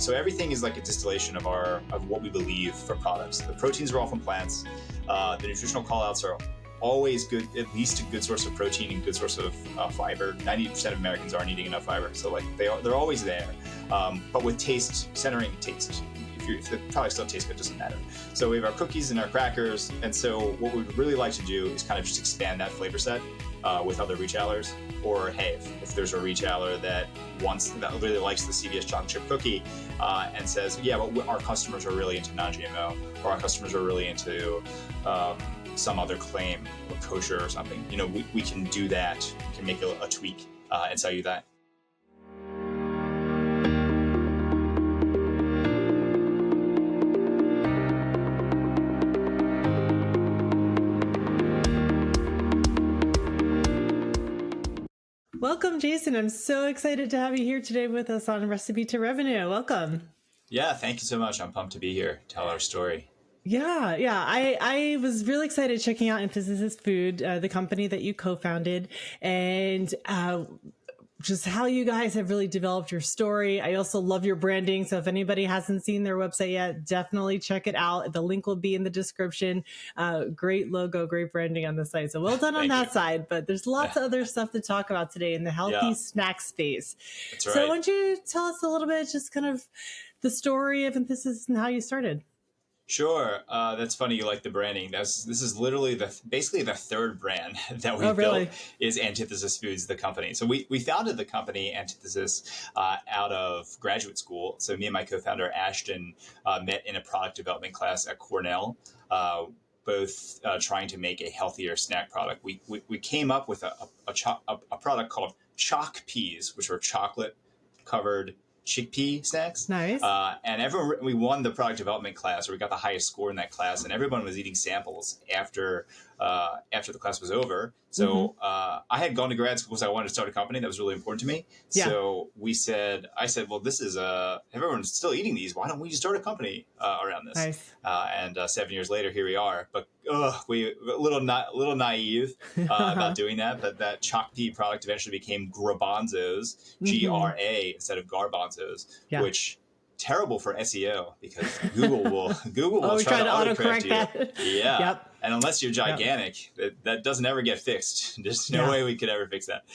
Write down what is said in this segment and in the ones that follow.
So everything is like a distillation of what we believe for products. The proteins are all from plants. The nutritional callouts are always good, at least a good source of protein and good source of fiber. 90% of Americans aren't eating enough fiber, so like they're always there. But with taste, centering taste. If the products don't taste good, it doesn't matter. So we have our cookies and our crackers, and so what we'd really like to do is kind of just expand that flavor set with other retailers. Or hey, if there's a retailer that really likes the CVS chocolate chip cookie and says, yeah, but our customers are really into non-GMO, or our customers are really into some other claim or kosher or something, we can do that. We can make a tweak and sell you that. Welcome, Jason. I'm so excited to have you here today with us on Recipe to Revenue. Welcome. Yeah, thank you so much. I'm pumped to be here, tell our story. Yeah. I was really excited checking out Antithesis Food, the company that you co-founded, and just how you guys have really developed your story. I also love your branding. So if anybody hasn't seen their website yet, definitely check it out. The link will be in the description. Great logo, great branding on the site. So well done on that side, but there's lots of other stuff to talk about today in the healthy snack space. That's right. So why don't you tell us a little bit, just kind of the story of Antithesis and how you started? Sure. That's funny you like the branding. This is literally basically the third brand that we built is Antithesis Foods, the company. So we founded the company Antithesis out of graduate school. So me and my co-founder Ashton met in a product development class at Cornell, both trying to make a healthier snack product. We came up with a product called chickpeas, which were chocolate covered chickpea snacks. Nice. And we won the product development class, or we got the highest score in that class, and everyone was eating samples after the class was over. So I had gone to grad school, so I wanted to start a company. That was really important to me. Yeah. So I said, well, this is everyone's still eating these. Why don't we just start a company around this? Nice. And 7 years later, here we are. But we a little naive about doing that. But that chickpea product eventually became Garbanzos, GRA instead of Garbanzos, which terrible for SEO because Google will try to autocorrect that. Yeah. Yep. And unless you're gigantic, that doesn't ever get fixed. There's no way we could ever fix that.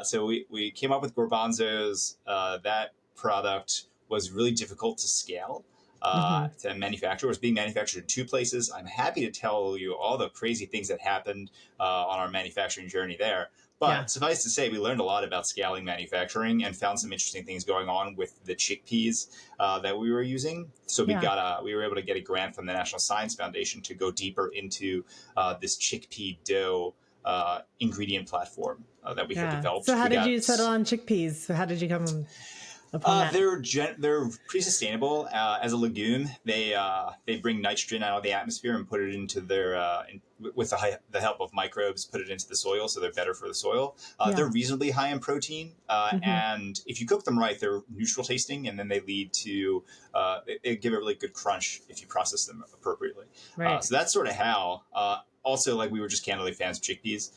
So we came up with Garbanzos. That product was really difficult to scale. To manufacture. It was being manufactured in 2 places. I'm happy to tell you all the crazy things that happened on our manufacturing journey there. But suffice to say, we learned a lot about scaling manufacturing and found some interesting things going on with the chickpeas that we were using. So we were able to get a grant from the National Science Foundation to go deeper into this chickpea dough ingredient platform that we had developed. So how did you settle on chickpeas? So how did you come upon that? They're pretty sustainable as a legume. They bring nitrogen out of the atmosphere and put it into their with the help of microbes, put it into the soil, so they're better for the soil. They're reasonably high in protein, and if you cook them right, they're neutral tasting, and then they lead to they give a really good crunch if you process them appropriately. Right. So that's sort of how. Also, like we were just candidly fans of chickpeas.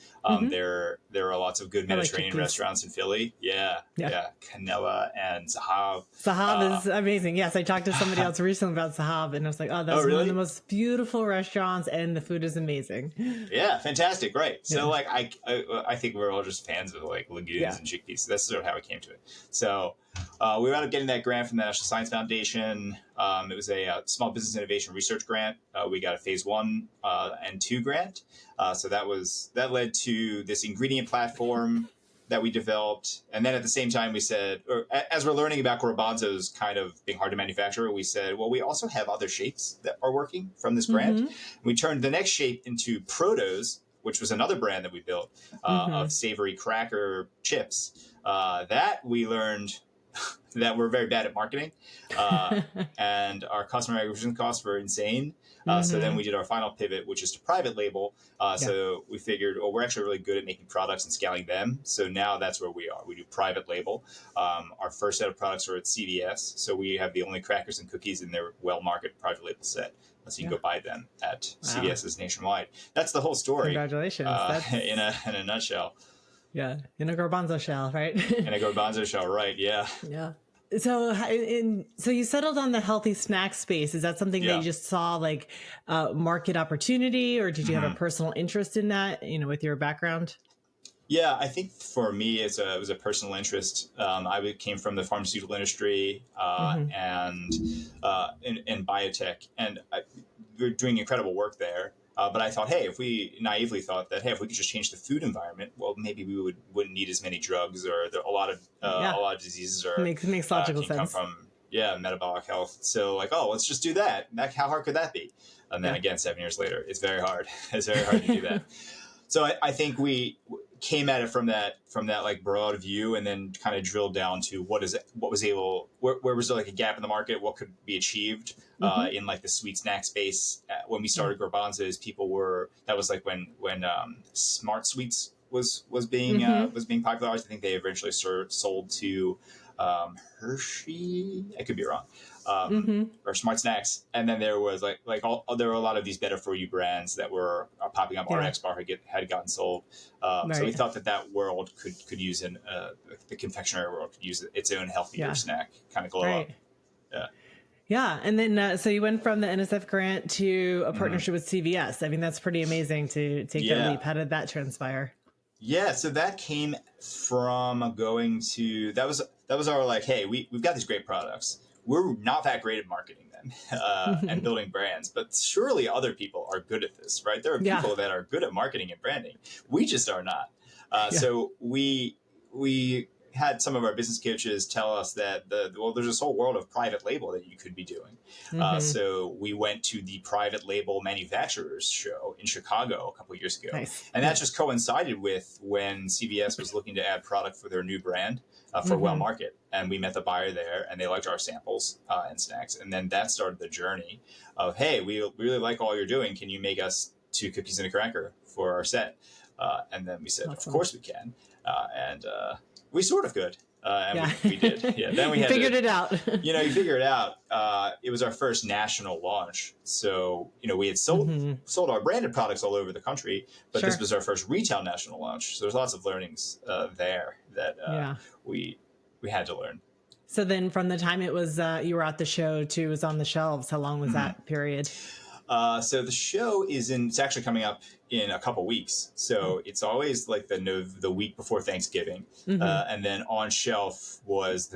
There are lots of good Mediterranean restaurants in Philly. Yeah. Canella and Sahab. Sahab is amazing. Yes, I talked to somebody else recently about Sahab, and I was like, oh, that's one of the most beautiful restaurants, and the food is amazing. Yeah, fantastic. Right. So like I think we're all just fans of like legumes and chickpeas. So that's sort of how we came to it. So we wound up getting that grant from the National Science Foundation. It was a small business innovation research grant. We got a phase 1 and 2 grant. So that led to this ingredient platform that we developed. And then at the same time, we said, or as we're learning about garbanzos kind of being hard to manufacture, we said, well, we also have other shapes that are working from this grant. We turned the next shape into Protos, which was another brand that we built of savory cracker chips. That we learned that we're very bad at marketing, and our customer acquisition costs were insane. So then we did our final pivot, which is to private label. So we figured, well, we're actually really good at making products and scaling them. So now that's where we are. We do private label. Our first set of products are at CVS. So we have the only crackers and cookies in their well-marketed private label set. So you can go buy them at CVS's nationwide. That's the whole story. Congratulations. In a nutshell. Yeah, in a garbanzo shell, right? In a garbanzo shell, right? Yeah. Yeah. So you settled on the healthy snack space. Is that something that Yeah. you just saw like market opportunity, or did you have a Hmm. personal interest in that, with your background? Yeah, I think for me, it was a personal interest. Came from the pharmaceutical industry Hmm. in biotech, and we were doing incredible work there. But I thought, hey, if we naively thought that, hey, if we could just change the food environment, well, maybe wouldn't need as many drugs, or a lot of Yeah, diseases are makes logical can come sense. from metabolic health. So like, oh, let's just do that. How hard could that be? And then Yeah. again, 7 years later, it's very hard. It's very hard to do that. So I think we came at it from that like broad view, and then kind of drilled down to what was able, where was there like a gap in the market, what could be achieved Hmm. in like the sweet snack space. When we Yeah. started Garbanzos, that was like when Smart Sweets Hmm. was being popularized. I think they eventually sold to Hershey. I could be wrong. Hmm. Or Smart Snacks, and then there was there were a lot of these better for you brands that were popping up. Yeah. RX Bar had gotten sold, so we Right. thought that world could use the confectionery world could use its own healthier Yeah. snack, kind of glow up. Right. Yeah. Yeah. And then, so you went from the NSF grant to a Hmm. partnership with CVS. I mean, that's pretty amazing to take that Yeah. leap. How did that transpire? Yeah, so that came from going to that was our like, hey, we've got these great products. We're not that great at marketing them and building brands, but surely other people are good at this, right? There are Yeah. people that are good at marketing and branding. We just are not. Yeah. So we had some of our business coaches tell us that there's this whole world of private label that you could be doing. Hmm. So we went to the private label manufacturers show in Chicago a couple of years ago, Nice. and that Yeah. just coincided with when CVS was looking to add product for their new brand for Well Hmm. Market, and we met the buyer there, and they liked our samples and snacks, and then that started the journey of, hey, we really like all you're doing. Can you make us 2 cookies and a cracker for our set? And then we said, of Awesome. course we can, and we sort of could. And Yeah. we did. Yeah. Then we You had figured to, it out. you figure it out. It was our first national launch. So, we had Hmm. sold our branded products all over the country, but this Sure. was our first retail national launch. So there's lots of learnings there that Yeah. we had to learn. So then from the time it was, you were at the show to it was on the shelves, how long was Mhm. that period? So the show it's actually coming up in a couple weeks. So it's always like the week before Thanksgiving, Hmm. and then on shelf was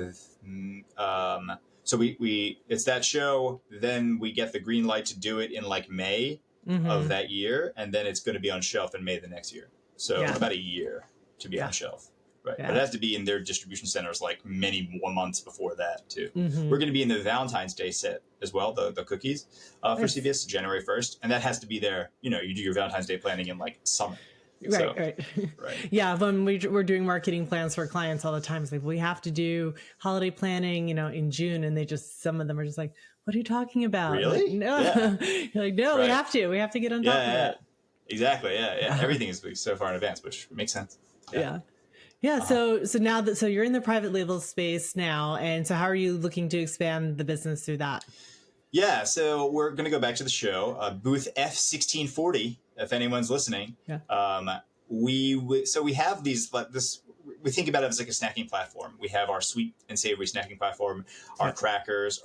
so it's that show. Then we get the green light to do it in like May of Hmm. that year, and then it's going to be on shelf in May the next year. So Yeah. about a year to be Yeah. on shelf. Right. But it Yeah. has to be in their distribution centers like many more months before that, too. Hmm. We're going to be in the Valentine's Day set as well, the cookies for Nice. CVS, January 1st. And that has to be there. You do your Valentine's Day planning in like summer. Right, So, right. right. Yeah, when we're doing marketing plans for clients all the time, it's like, we have to do holiday planning, in June. And some of them are just like, what are you talking about? I'm like, Really? no. Yeah. You're like, no, Right. we have to get on Yeah, top of yeah, yeah. it. Exactly. Yeah, yeah. Everything is so far in advance, which makes sense. Yeah. Yeah. Yeah. Uh-huh. So now so you're in the private label space now. And so how are you looking to expand the business through that? Yeah, so we're going to go back to the show. Booth F1640, if anyone's listening. Yeah. We have this. We think about it as like a snacking platform. We have our sweet and savory snacking platform, our Yeah. crackers,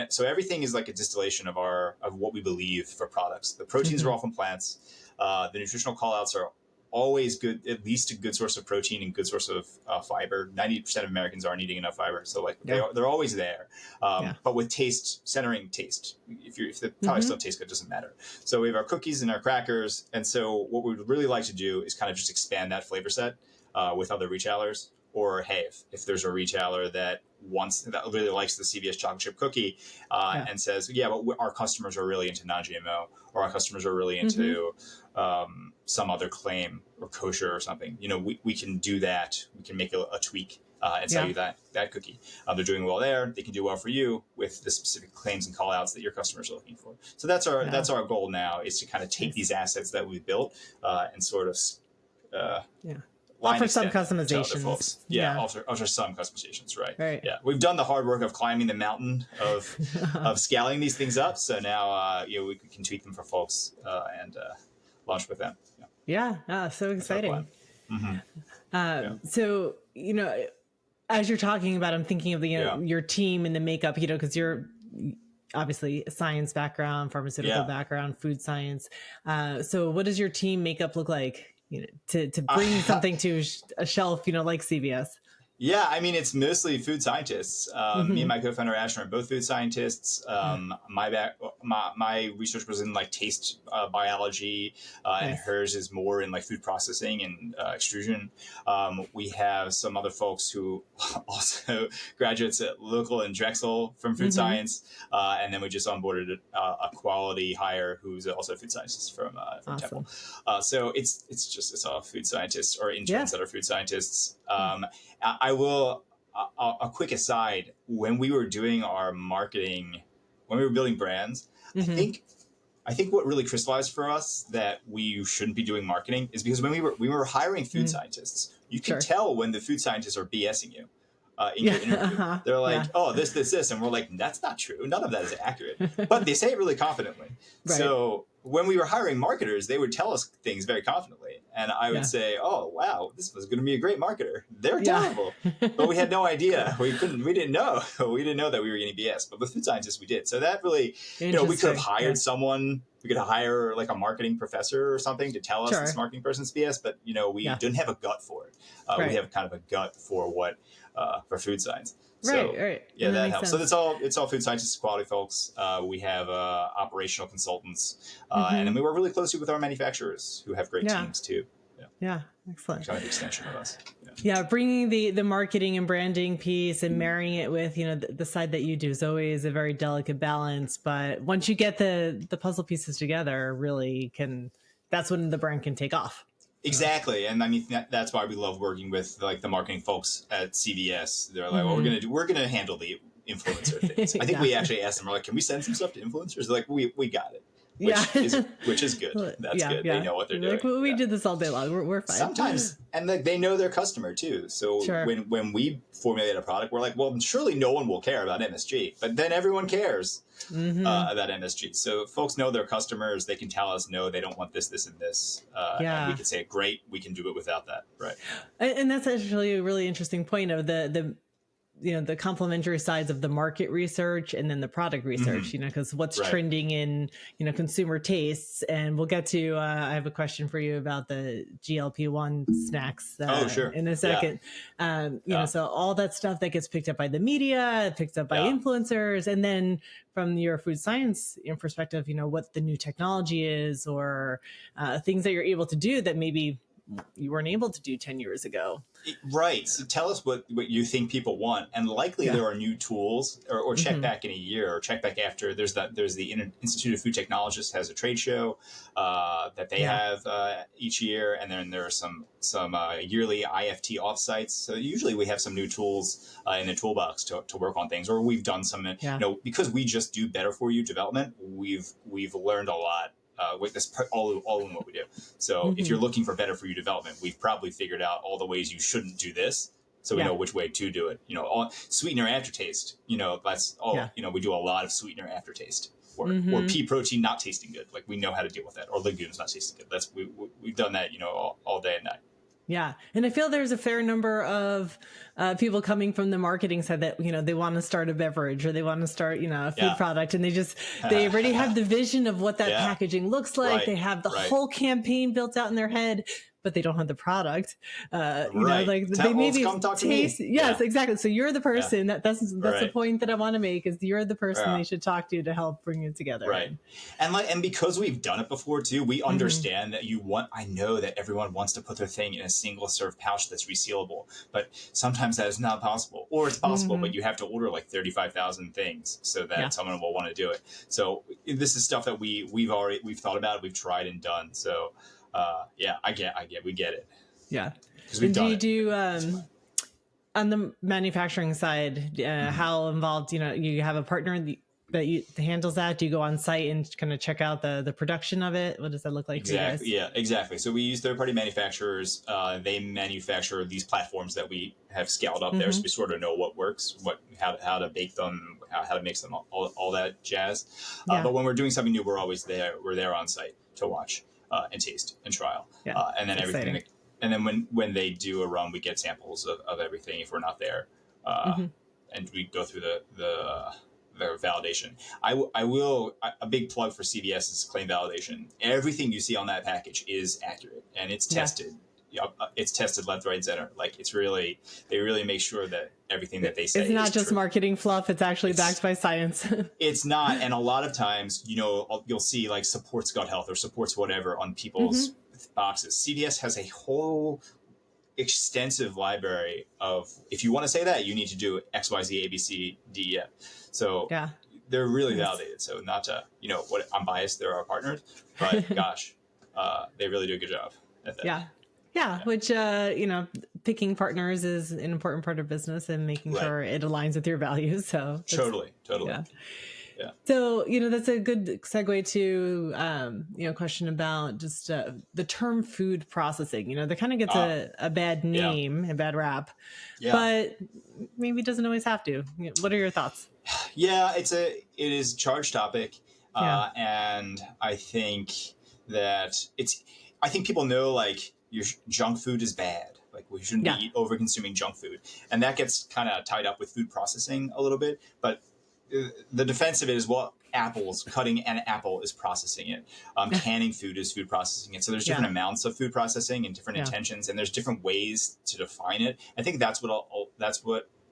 so everything is like a distillation of what we believe for products. The proteins are all from plants. The nutritional callouts are always good, at least a good source of protein and good source of fiber. 90% of Americans aren't eating enough fiber, so like Yeah. they're always there. Yeah. But with centering taste. If the products don't taste good, it doesn't matter. So we have our cookies and our crackers, and so what we'd really like to do is kind of just expand that flavor set with other retailers. Or hey, if there's a retailer that really likes the CVS chocolate chip cookie and says, yeah, but our customers are really into non-GMO, or our customers are really into some other claim or kosher or something, we can do that. We can make a tweak and sell you that cookie. They're doing well there. They can do well for you with the specific claims and call outs that your customers are looking for. So that's our goal now, is to kind of take these assets that we've built and sort of Offer some extend them to other customizations. folks. Yeah, offer some customizations, right? Right. Yeah, we've done the hard work of climbing the mountain of scaling these things up. So now we can tweak them for folks and launch with them. Yeah. So exciting. Mm-hmm. So, as you're talking about, I'm thinking of the Yeah. your team and the makeup, because you're obviously a science background, pharmaceutical Yeah. background, food science. So what does your team makeup look like, to bring something to a shelf, like CVS? Yeah, I mean, it's mostly food scientists. Me and Mm-hmm. my co-founder Ashton are both food scientists. Yeah. My research was in like taste biology, and Nice. hers is more in like food processing and extrusion. We have some other folks who also graduates at local and Drexel from food Mm-hmm. science, and then we just onboarded a quality hire who's also a food scientist from Temple. Awesome. So it's all food scientists or Yeah. interns that are food scientists. I will, a quick aside, when we were doing our marketing, when we were building brands, I Mm-hmm. think I think what really crystallized for us that we shouldn't be doing marketing is because when we were hiring food Mm-hmm. scientists, you could Sure. tell when the food scientists are BSing you in Yeah. your interview. Uh-huh. They're like, Yeah. "Oh, this," and we're like, "That's not true. None of that is accurate." But they say it really confidently. Right. So when we were hiring marketers, they would tell us things very confidently, and I would Yeah. say, "Oh, wow, this was going to be a great marketer." They're Yeah. terrible, but we had no idea. We didn't know. We didn't know that we were getting BS. But with food scientists, we did. So that really, we could have Interesting. hired Yeah. someone. We could hire like a marketing professor or something to tell us this Sure. marketing person's BS, but we Yeah. didn't have a gut for it. We Right. have kind of a gut for what for food science. Right. So Right. yeah, That that makes helps. So sense. it's all food scientists, quality folks. We have operational consultants, and then Mm-hmm. we work really closely with our manufacturers who have great Yeah. teams too. Yeah, Yeah. Excellent. kind of extension of us. Yeah. Yeah, bringing the marketing and branding piece and marrying it with the side that you do is always a very delicate balance. But once you get the puzzle pieces together, really that's when the brand can take off. Exactly, and I mean that's why we love working with like the marketing folks at CVS. They're like, "Well, Mm-hmm. we're gonna handle the influencer things." I think Yeah. we actually asked them, we're like, "Can we send some stuff to influencers?" They're like, "We got it," Yeah. which is good. That's Yeah. good. They Yeah. know what they're Like, doing. well, we Yeah. did this all day long. We're fine. Sometimes, and like they know their customer too. So Sure. when we formulate a product, we're like, well, surely no one will care about MSG, but then everyone cares Mm-hmm. about MSG. So folks know their customers. They can tell us, no, they don't want this, this, and this, and we Yeah. can say, great, we can do it without that, right? And that's actually a really interesting point of the complementary sides of the market research and then the product research, because what's Right. trending in, consumer tastes. And we'll get to, I have a question for you about the GLP-1 snacks Oh, sure. in a second. So all that stuff that gets picked up by the media, picked up by Yeah. influencers. And then from your food science perspective, what the new technology is or things that you're able to do that maybe you weren't able to do 10 years ago. Right. So tell us what you think people want, and likely there are new tools, or check back in a year, or check back after. There's the Institute of Food Technologists has a trade show that they have each year, and then there are some yearly IFT offsites. So usually we have some new tools in the toolbox to work on things, or we've done some. Because we just do better for you development. We've learned a lot. With this all in what we do. So if you're looking for better for you development, we've probably figured out all the ways you shouldn't do this. So we know which way to do it. Sweetener aftertaste. That's all. Yeah. We do a lot of sweetener aftertaste, or pea protein not tasting good. Like we know how to deal with that, or legumes not tasting good. We've done that. All day and night. Yeah. And I feel there's a fair number of people coming from the marketing side that, they want to start a beverage or they want to start, a food product. And they already have the vision of what that packaging looks like. Right. They have the whole campaign built out in their head, but they don't have the product. They maybe come talk taste. to me. Yes, exactly. So you're the person that's the point that I want to make is you're the person they should talk to help bring it together. Right. And because we've done it before too, we understand that I know that everyone wants to put their thing in a single serve pouch that's resealable, but sometimes that is not possible, or it's possible, but you have to order like 35,000 things so that someone will want to do it. So this is stuff that we've thought about, we've tried and done. So we get it. Yeah. Because we've done do you it. do on the manufacturing side, how involved, you have a partner that handles that? Do you go on site and kind of check out the production of it? What does that look like for you guys? Yeah, exactly. So we use third-party manufacturers. They manufacture these platforms that we have scaled up there, so we sort of know what works, how to bake them, how to mix them, all that jazz. But when we're doing something new, we're always there. We're there on site to watch and taste and trial, and then and then when they do a run, we get samples of everything if we're not there, and we go through the validation. I will a big plug for CVS is claim validation. Everything you see on that package is accurate, and it's tested. It's tested left, right, and center. Like they really make sure that everything that they say it's not is just true. marketing fluff. It's actually backed by science. It's not, and a lot of times, you'll see like supports gut health or supports whatever on people's boxes. CVS has a whole extensive library of, if you want to say that, you need to do X, Y, Z, A, B, C, D, E, F. So they're really validated. So not to, what I'm biased, they're our partners, but gosh, they really do a good job at that. Yeah, which, picking partners is an important part of business and making sure it aligns with your values. So totally. Yeah. So, that's a good segue to, question about just the term food processing. That kind of gets a bad name, a bad rap, but maybe it doesn't always have to. What are your thoughts? Yeah, it is a charged topic. And I think that I think people know like your junk food is bad. Like we shouldn't be over consuming junk food. And that gets kind of tied up with food processing a little bit. But the defense of it is, cutting an apple is processing it. Canning food is food processing it. So there's different amounts of food processing and different intentions, and there's different ways to define it. I think that's what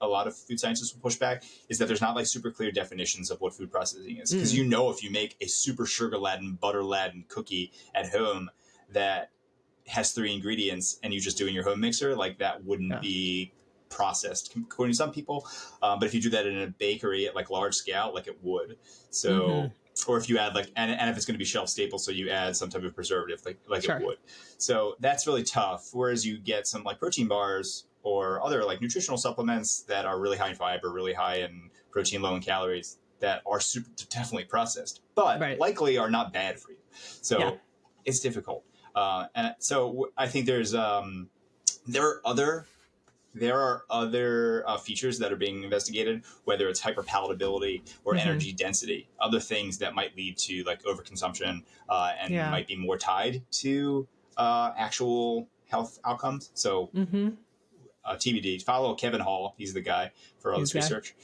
a lot of food scientists will push back, is that there's not like super clear definitions of what food processing is. Because if you make a super sugar-laden, butter-laden cookie at home that has 3 ingredients and you just do in your home mixer, like that wouldn't be processed according to some people. But if you do that in a bakery at like large scale, like it would. So, or if you add and if it's going to be shelf stable, so you add some type of preservative, like it would. So that's really tough. Whereas you get some like protein bars or other like nutritional supplements that are really high in fiber, really high in protein, low in calories, that are definitely processed, but likely are not bad for you. So it's difficult. And so I think there are other features that are being investigated, whether it's hyperpalatability or energy density, other things that might lead to like overconsumption and might be more tied to actual health outcomes. So TBD. Follow Kevin Hall. He's the guy for all this research.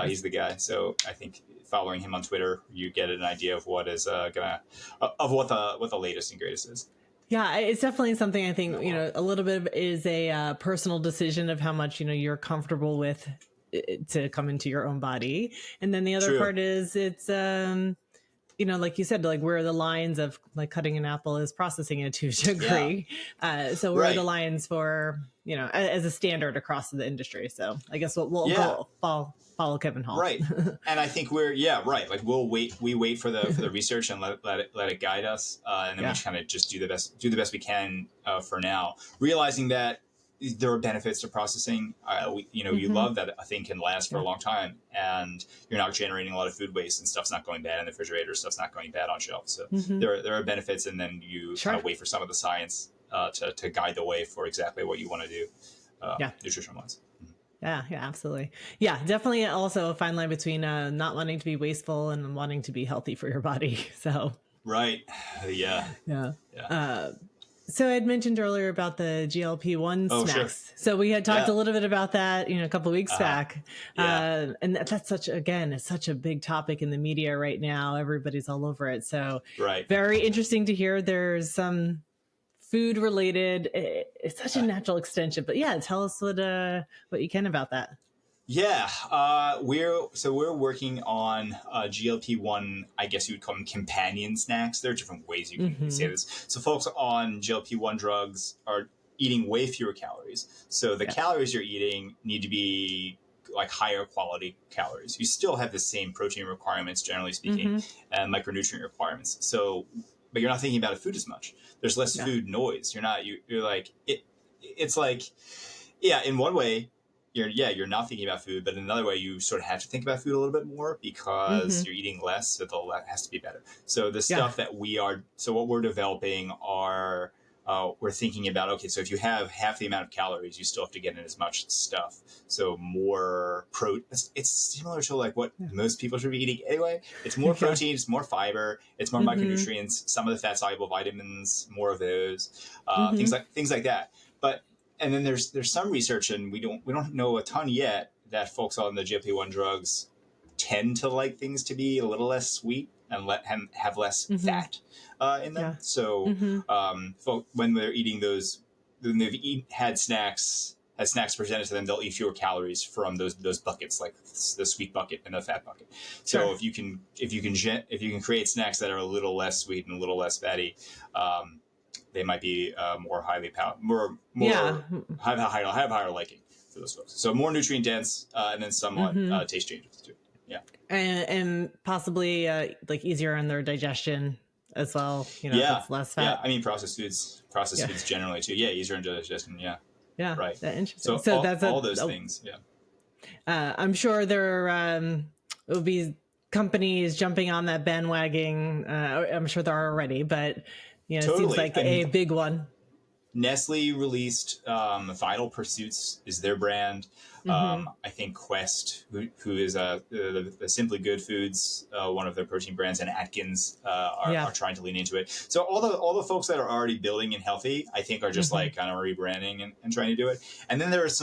He's the guy. So I think following him on Twitter, you get an idea of what is what the latest and greatest is. Yeah, it's definitely something I think, a little bit of is a personal decision of how much, you're comfortable with it to come into your own body. And then the other part is it's, like you said, like where are the lines of like cutting an apple is processing it to a degree. So where are the lines for, as a standard across the industry. So I guess we'll go follow Kevin Hall. Right. And I think like we wait for the research and let it guide us. And then we kind of just do the best we can for now, realizing that there are benefits to processing. You love that a thing can last for a long time and you're not generating a lot of food waste and stuff's not going bad in the refrigerator, stuff's not going bad on shelf. So there are benefits, and then you kind of wait for some of the science to guide the way for exactly what you want to do nutrition wise. Yeah, absolutely. Yeah, definitely also a fine line between not wanting to be wasteful and wanting to be healthy for your body. So right. Yeah. So I had mentioned earlier about the GLP-1 snacks. So we had talked a little bit about that, a couple of weeks back. And that's it's such a big topic in the media right now. Everybody's all over it. So very interesting to hear there's some food related. It's such a natural extension, but tell us what you can about that. We're working on GLP-1, I guess you would call them companion snacks. There are different ways you can say this. So folks on GLP-1 drugs are eating way fewer calories. So the calories you're eating need to be like higher quality calories. You still have the same protein requirements, generally speaking, and micronutrient requirements. So, but you're not thinking about food as much. There's less food noise. You're like, it's like, in one way, you're not thinking about food, but in another way, you sort of have to think about food a little bit more because you're eating less, so the has to be better. So the stuff that what we're developing are, we're thinking about, okay, so if you have half the amount of calories, you still have to get in as much stuff. So more it's similar to like what most people should be eating anyway. It's more protein, it's more fiber, it's more micronutrients, some of the fat soluble vitamins, more of those, things like that. but and then there's some research, and we don't know a ton yet, that folks on the GLP-1 drugs tend to like things to be a little less sweet and let him have less fat in them. Yeah. So when they're eating those, when they've had snacks presented to them, they'll eat fewer calories from those buckets, like the sweet bucket and the fat bucket. So Sure. if you can create snacks that are a little less sweet and a little less fatty, they might be more highly have higher liking for those folks. So more nutrient dense, and then somewhat taste changes too. Yeah, and possibly like easier on their digestion as well. If it's less fat. Yeah, I mean processed foods generally too. Yeah, easier on digestion. Yeah. Yeah, right. Interesting. So that's all those things. Yeah, I'm sure there will be companies jumping on that bandwagon. I'm sure there are already, but it seems like a big one. Nestle released Vital Pursuits is their brand. I think Quest, who is the Simply Good Foods, one of their protein brands, and Atkins are trying to lean into it. So all the folks that are already building and healthy, I think, are just like kind of rebranding and trying to do it. And then there's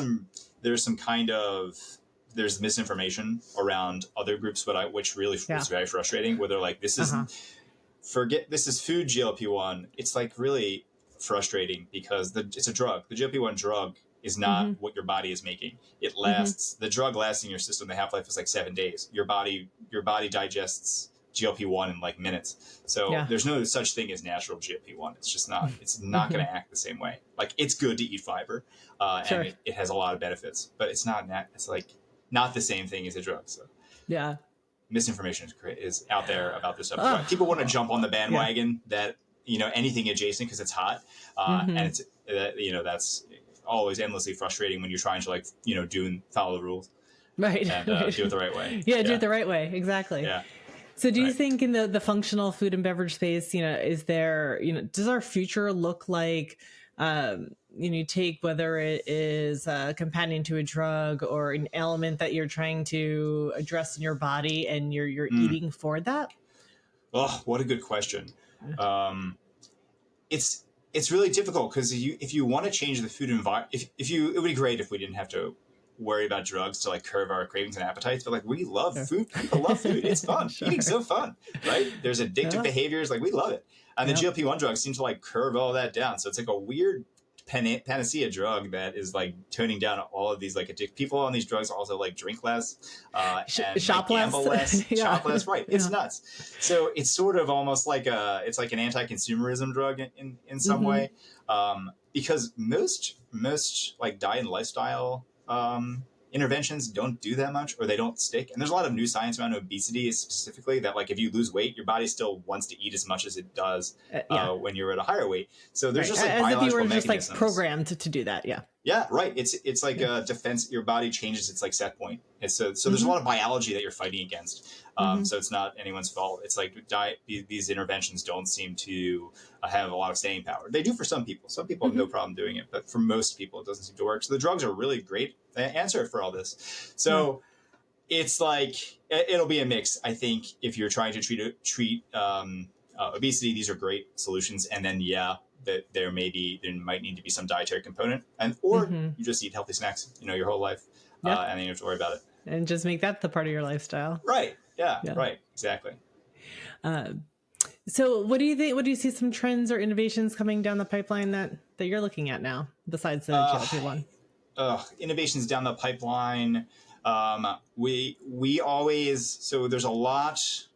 misinformation around other groups, which really is very frustrating. Where they're like, this is food GLP-1. It's like really frustrating because it's a drug. The GLP-1 drug is not what your body is making. It lasts. The drug lasts in your system. The half-life is like 7 days. Your body digests GLP-1 in like minutes. So there's no such thing as natural GLP-1. It's just not. It's not going to act the same way. Like, it's good to eat fiber, and it has a lot of benefits, but it's not. It's like not the same thing as a drug. So misinformation is out there about this stuff. People want to jump on the bandwagon that anything adjacent because it's hot, and it's that's always endlessly frustrating when you're trying to follow the rules, right, and do it the right way. Do it the right way, exactly. Yeah. So do you think in the functional food and beverage space, is there, does our future look like, you take whether it is a companion to a drug or an element that you're trying to address in your body and you're eating for that? Oh, what a good question. It's really difficult because if you want to change the food environment, it would be great if we didn't have to worry about drugs to like curb our cravings and appetites, but like we love food. People love food. It's fun. Eating's so fun, right? There's addictive behaviors. Like we love it. And the GLP-1 drugs seem to like curb all that down. So it's like a weird panacea drug that is like toning down all of these like addicted people on these drugs also like drink less and shop like, gamble less, shop less. Right. It's nuts. So it's sort of almost like it's like an anti-consumerism drug in some way. Because most like diet and lifestyle interventions don't do that much, or they don't stick. And there's a lot of new science around obesity specifically that like if you lose weight, your body still wants to eat as much as it does when you're at a higher weight. So there's just like as biological if you were mechanisms. just like programmed to do that. Yeah, right. It's like a defense. Your body changes its like set point. So there's a lot of biology that you're fighting against. So it's not anyone's fault. It's like these interventions don't seem to have a lot of staying power. They do for some people. Some people have no problem doing it, but for most people, it doesn't seem to work. So the drugs are really great answer for all this. So it's like it'll be a mix. I think if you're trying to treat obesity, these are great solutions. And then that there might need to be some dietary component, or you just eat healthy snacks, your whole life, and then you don't have to worry about it. And just make that the part of your lifestyle. Right. Yeah. Right. Exactly. So what do you think? What do you see some trends or innovations coming down the pipeline that you're looking at now, besides the GLP-1? Innovations down the pipeline. We always, so there's a lot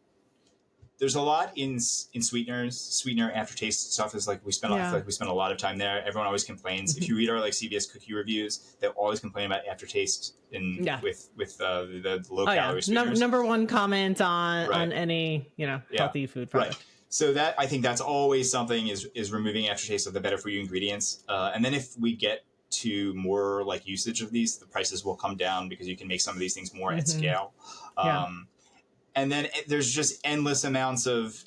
in sweeteners. Sweetener aftertaste stuff is like we spend a lot of time there. Everyone always complains. If you read our like CVS cookie reviews, they always complain about aftertaste with the low calorie sweeteners. Number one comment on any healthy food product. Right. So that I think that's always something is removing aftertaste of the better for you ingredients. And then if we get to more like usage of these, the prices will come down because you can make some of these things more at scale. And then there's just endless amounts of,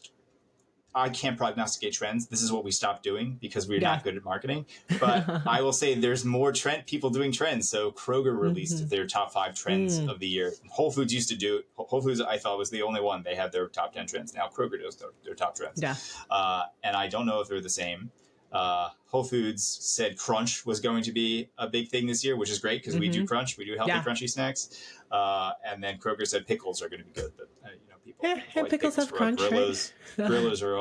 I can't prognosticate trends. This is what we stopped doing because we're not good at marketing. But I will say there's more people doing trends. So Kroger released their top 5 trends of the year. Whole Foods used to do it. Whole Foods, I thought, was the only one. They had their top 10 trends. Now Kroger does their top trends. And I don't know if they're the same. Whole Foods said crunch was going to be a big thing this year, which is great because we do crunch. We do healthy, crunchy snacks. And then Kroger said pickles are going to be good. But, people like pickles have crunch, Grillos. Right? Grillos are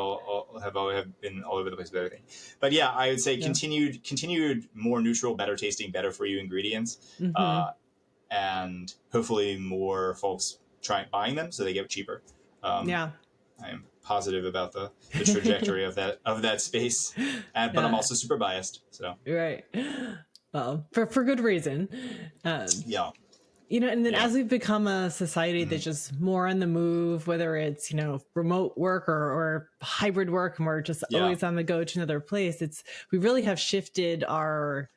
have been all over the place with everything. But yeah, I would say continued more neutral, better tasting, better for you ingredients. And hopefully more folks try buying them so they get cheaper. I am positive about the trajectory of that space, but I'm also super biased. So right, well, for good reason. And then as we've become a society that's just more on the move, whether it's remote work or hybrid work, and we're just always on the go to another place, we really have shifted our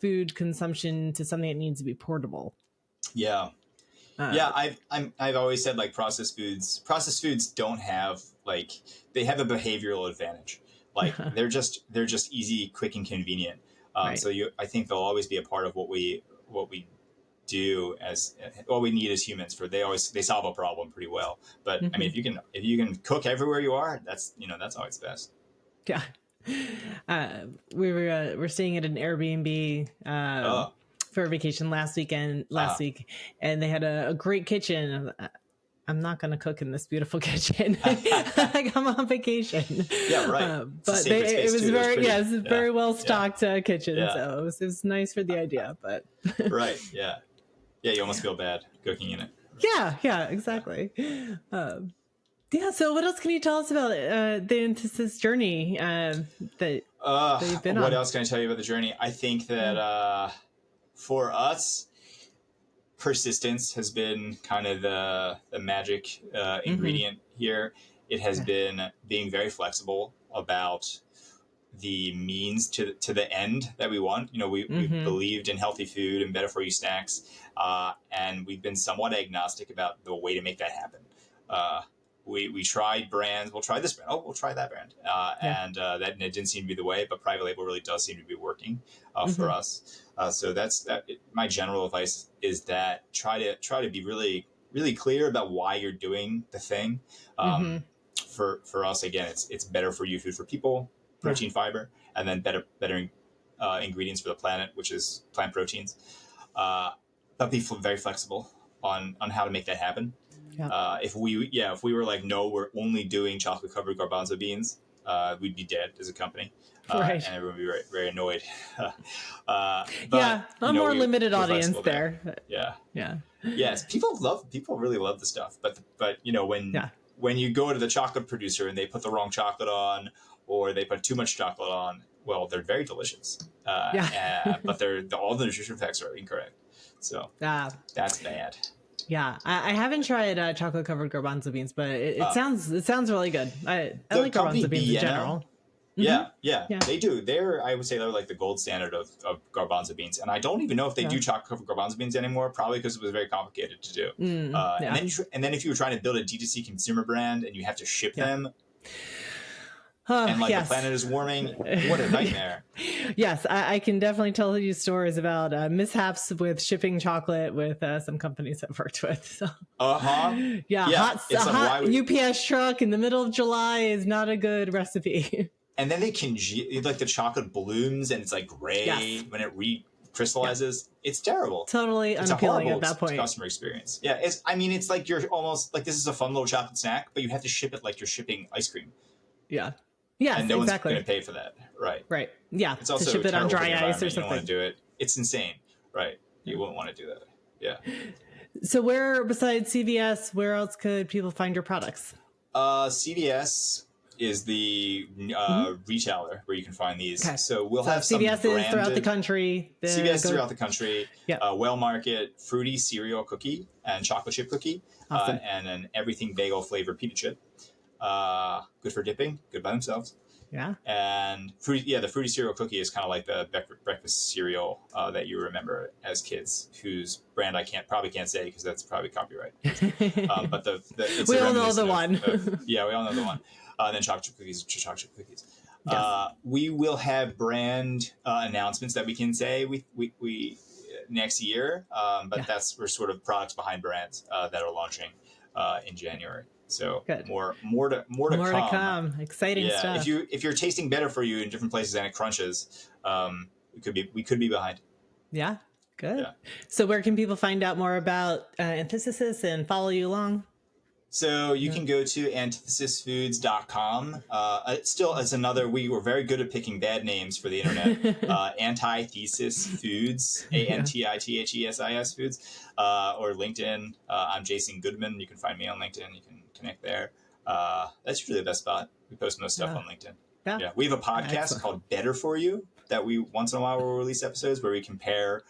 food consumption to something that needs to be portable. I've always said like processed foods don't have they have a behavioral advantage. Like they're just easy, quick, and convenient. So I think they'll always be a part of what we do as what we need as humans. They solve a problem pretty well. But I mean, if you can cook everywhere you are, that's always best. Yeah. We're staying at an Airbnb for a vacation last week, and they had a great kitchen. I'm not going to cook in this beautiful kitchen. Like I'm on vacation. Yeah, right. But it was very well stocked kitchen. Yeah. So it was nice for the idea, but right. Yeah. Yeah. You almost feel bad cooking in it. Yeah, exactly. So what else can you tell us about the Antithesis journey that you've been on? What else can I tell you about the journey? I think that for us, persistence has been kind of the magic ingredient here. It has been being very flexible about the means to the end that we want. We believed in healthy food and better for you snacks, and we've been somewhat agnostic about the way to make that happen. We tried brands. We'll try this brand. Oh, we'll try that brand. And that didn't seem to be the way, but private label really does seem to be working for us. So that's my general advice is that try to be really, really clear about why you're doing the thing. For us, again, it's better for you food for people, protein, fiber, and then better ingredients for the planet, which is plant proteins. But be very flexible on how to make that happen. Yeah. If we were like, no, we're only doing chocolate covered garbanzo beans, we'd be dead as a company. And everyone would be very, very annoyed. But, a more limited audience there. Yeah. Yes. People really love the stuff, but when you go to the chocolate producer and they put the wrong chocolate on, or they put too much chocolate on, well, they're very delicious. But all the nutrition facts are incorrect. So that's bad. Yeah, I haven't tried chocolate covered garbanzo beans, but it sounds really good. I like garbanzo beans in general. Yeah, they do. I would say they're like the gold standard of garbanzo beans, and I don't even know if they do chocolate covered garbanzo beans anymore. Probably because it was very complicated to do. And then if you were trying to build a D2C consumer brand and you have to ship them. And the planet is warming. What a nightmare. Yes, I can definitely tell you stories about mishaps with shipping chocolate with some companies I've worked with. So. Hot UPS truck in the middle of July is not a good recipe. And then they the chocolate blooms and it's like gray when it recrystallizes. It's terrible. Totally unappealing at that point. Customer experience. Yeah, it's like you're almost like this is a fun little chocolate snack, but you have to ship it like you're shipping ice cream. Yeah. Yeah, and no one's going to pay for that, right? Yeah, it's also to ship it on dry ice or something. You don't want to do it. It's insane, right? You wouldn't want to do that. Yeah. So, where besides CVS, where else could people find your products? CVS is the retailer where you can find these. Okay. So we'll have some CVS is throughout the country. CVS throughout the country. Yeah. Well Market fruity cereal cookie and chocolate chip cookie, awesome. And an everything bagel flavored pita chip. Good for dipping, good by themselves. Yeah. And the fruity cereal cookie is kind of like the breakfast cereal that you remember as kids, whose brand I probably can't say because that's probably copyright. But it's we all know the one. We all know the one. Then chocolate chip cookies. Yes. We will have brand announcements that we can say we next year, but we're sort of products behind brands that are launching in January. So Good. more to More come. to come. Exciting stuff. If you're tasting better for you in different places and it crunches, we could be behind. Yeah. Good. Yeah. So where can people find out more about Antithesis and follow you along? So you can go to antithesisfoods.com. It's another, we were very good at picking bad names for the internet. Antithesis Foods, Antithess Foods, or LinkedIn. I'm Jason Goodman. You can find me on LinkedIn. You can connect there. That's usually the best spot. We post most stuff on LinkedIn. Yeah. We have a podcast called Better For You that we once in a while will release episodes where we compare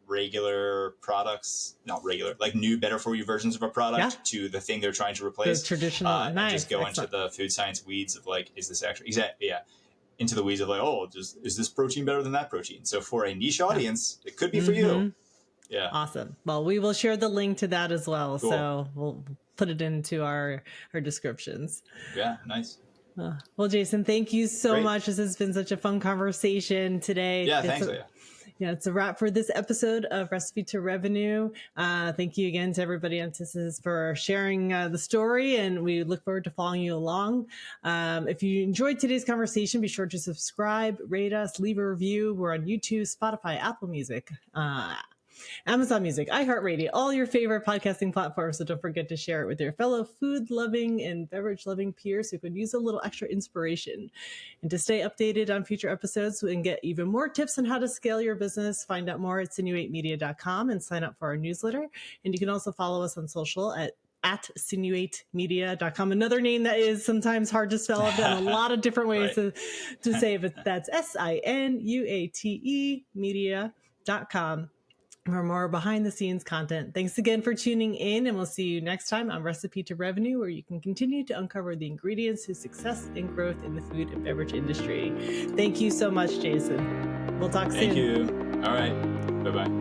regular products, not regular, like new Better For You versions of a product to the thing they're trying to replace. The traditional, and just go into the food science weeds of like, is this actually, into the weeds of like, is this protein better than that protein? So for a niche audience, it could be for you. Yeah. Awesome. Well, we will share the link to that as well. Cool. So we'll put it into our descriptions. Yeah, nice. Well, Jason, thank you so much. This has been such a fun conversation today. Yeah, thanks, Leah. Yeah, it's a wrap for this episode of Recipe to Revenue. Thank you again to everybody on Antithesis for sharing the story, and we look forward to following you along. If you enjoyed today's conversation, be sure to subscribe, rate us, leave a review. We're on YouTube, Spotify, Apple Music, Amazon Music, iHeartRadio, all your favorite podcasting platforms. So don't forget to share it with your fellow food-loving and beverage-loving peers who could use a little extra inspiration. And to stay updated on future episodes and get even more tips on how to scale your business, find out more at sinuatemedia.com and sign up for our newsletter. And you can also follow us on social at sinuatemedia.com. Another name that is sometimes hard to spell. I've done a lot of different ways to say, but that's SINUATE media.com. For more behind the scenes content. Thanks again for tuning in, and we'll see you next time on Recipe to Revenue, where you can continue to uncover the ingredients to success and growth in the food and beverage industry. Thank you so much, Jason. We'll talk soon. Thank you. All right. Bye-bye.